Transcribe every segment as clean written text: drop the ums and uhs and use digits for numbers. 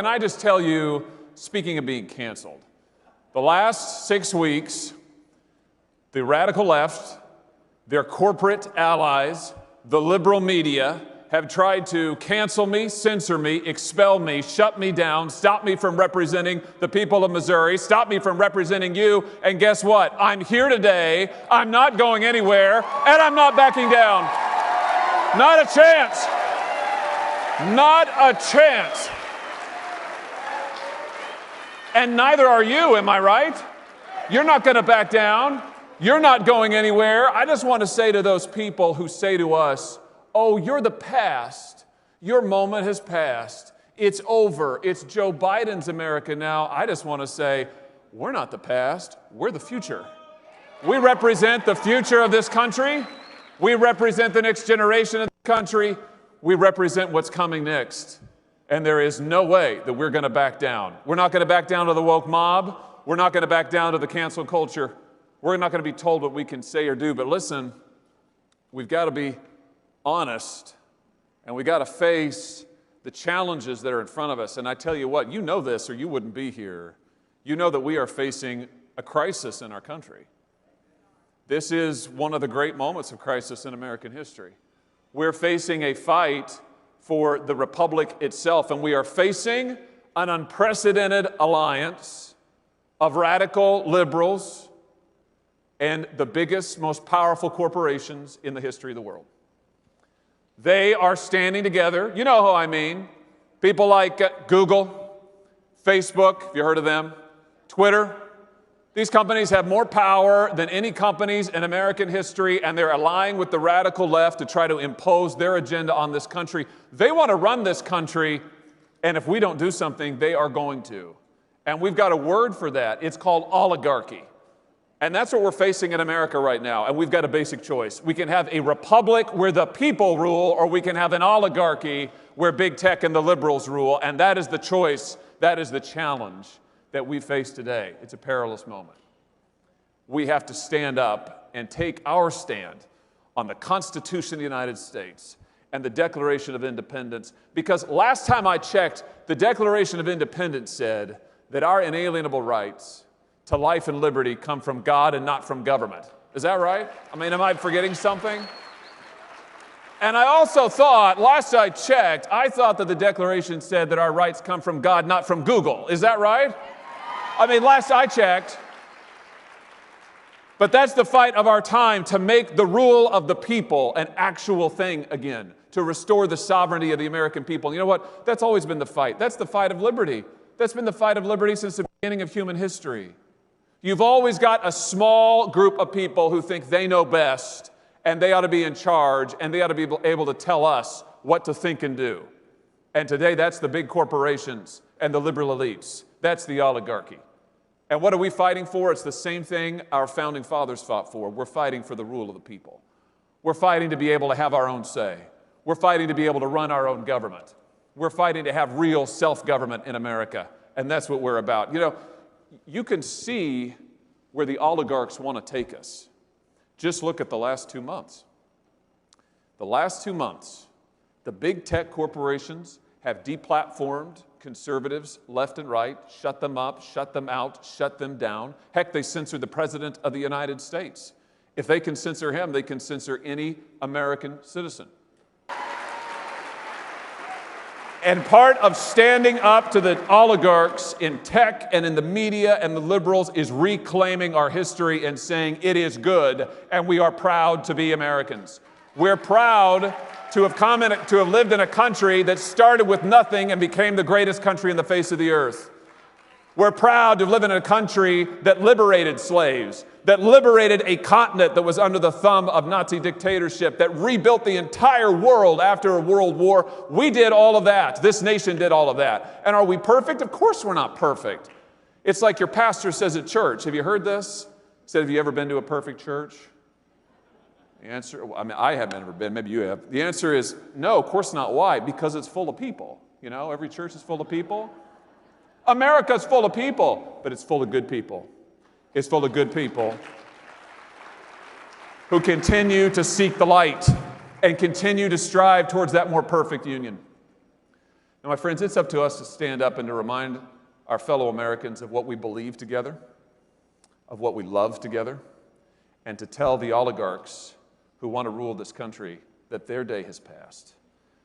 Can I just tell you, speaking of being canceled, the last 6 weeks, the radical left, their corporate allies, the liberal media have tried to cancel me, censor me, expel me, shut me down, stop me from representing the people of Missouri, stop me from representing you. And guess what? I'm here today. I'm not going anywhere, and I'm not backing down. Not a chance. Not a chance. And neither are you, am I right? You're not going to back down. You're not going anywhere. I just want to say to those people who say to us, oh, you're the past. Your moment has passed. It's over. It's Joe Biden's America now. I just want to say, we're not the past. We're the future. We represent the future of this country. We represent the next generation of the country. We represent what's coming next. And there is no way that we're going to back down. We're not going to back down to the woke mob. We're not going to back down to the cancel culture. We're not going to be told what we can say or do. But listen, we've got to be honest, and we got to face the challenges that are in front of us. And I tell you what, you know this or you wouldn't be here. You know that we are facing a crisis in our country. This is one of the great moments of crisis in American history. We're facing a fight for the republic itself, and we are facing an unprecedented alliance of radical liberals and the biggest, most powerful corporations in the history of the world. They are standing together. You know who I mean. People like Google, Facebook, have you heard of them? Twitter. These companies have more power than any companies in American history, and they're allying with the radical left to try to impose their agenda on this country. They want to run this country, and if we don't do something, they are going to. And we've got a word for that. It's called oligarchy. And that's what we're facing in America right now, and we've got a basic choice. We can have a republic where the people rule, or we can have an oligarchy where big tech and the liberals rule, and that is the choice, that is the challenge that we face today. It's a perilous moment. We have to stand up and take our stand on the Constitution of the United States and the Declaration of Independence, because last time I checked, the Declaration of Independence said that our inalienable rights to life and liberty come from God and not from government. Is that right? I mean, am I forgetting something? And I also thought, last I checked, I thought that the Declaration said that our rights come from God, not from Google. Is that right? I mean, last I checked. But that's the fight of our time, to make the rule of the people an actual thing again, to restore the sovereignty of the American people. You know what? That's always been the fight. That's the fight of liberty. That's been the fight of liberty since the beginning of human history. You've always got a small group of people who think they know best, and they ought to be in charge, and they ought to be able to tell us what to think and do. And today, that's the big corporations and the liberal elites. That's the oligarchy. And what are we fighting for? It's the same thing our founding fathers fought for. We're fighting for the rule of the people. We're fighting to be able to have our own say. We're fighting to be able to run our own government. We're fighting to have real self-government in America. And that's what we're about. You know, you can see where the oligarchs want to take us. Just look at the last 2 months. The last 2 months, the big tech corporations have deplatformed conservatives left and right, shut them up, shut them out, shut them down. Heck, they censored the President of the United States. If they can censor him, they can censor any American citizen. And part of standing up to the oligarchs in tech and in the media and the liberals is reclaiming our history and saying it is good, and we are proud to be Americans. We're proud to have lived in a country that started with nothing and became the greatest country in the face of the earth. We're proud to live in a country that liberated slaves, that liberated a continent that was under the thumb of Nazi dictatorship, that rebuilt the entire world after a world war. We did all of that. This nation did all of that. And are we perfect? Of course we're not perfect. It's like your pastor says at church. Have you heard this? He said, have you ever been to a perfect church? The answer, I mean, I haven't ever been. Maybe you have. The answer is no, of course not. Why? Because it's full of people. You know, every church is full of people. America's full of people, but it's full of good people. It's full of good people who continue to seek the light and continue to strive towards that more perfect union. Now, my friends, it's up to us to stand up and to remind our fellow Americans of what we believe together, of what we love together, and to tell the oligarchs who want to rule this country that their day has passed,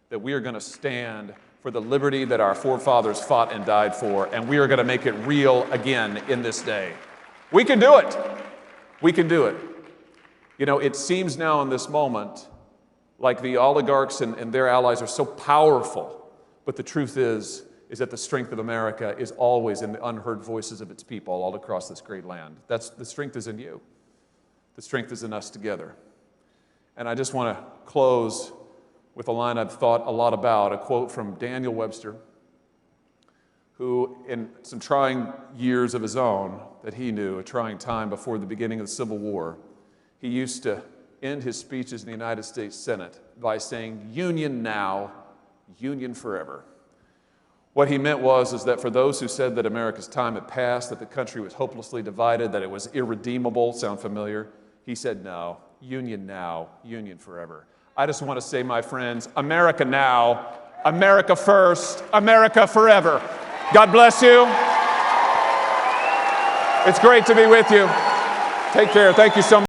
that we are going to stand for the liberty that our forefathers fought and died for, and we are going to make it real again in this day. We can do it. We can do it. You know, it seems now in this moment like the oligarchs and their allies are so powerful, but the truth is that the strength of America is always in the unheard voices of its people all across this great land. The strength is in you. The strength is in us together. And I just want to close with a line I've thought a lot about, a quote from Daniel Webster, who in some trying years of his own that he knew, a trying time before the beginning of the Civil War, he used to end his speeches in the United States Senate by saying, "Union now, union forever." What he meant was that for those who said that America's time had passed, that the country was hopelessly divided, that it was irredeemable, sound familiar? He said, no, union now, union forever. I just want to say, my friends, America now, America first, America forever. God bless you. It's great to be with you. Take care. Thank you so much.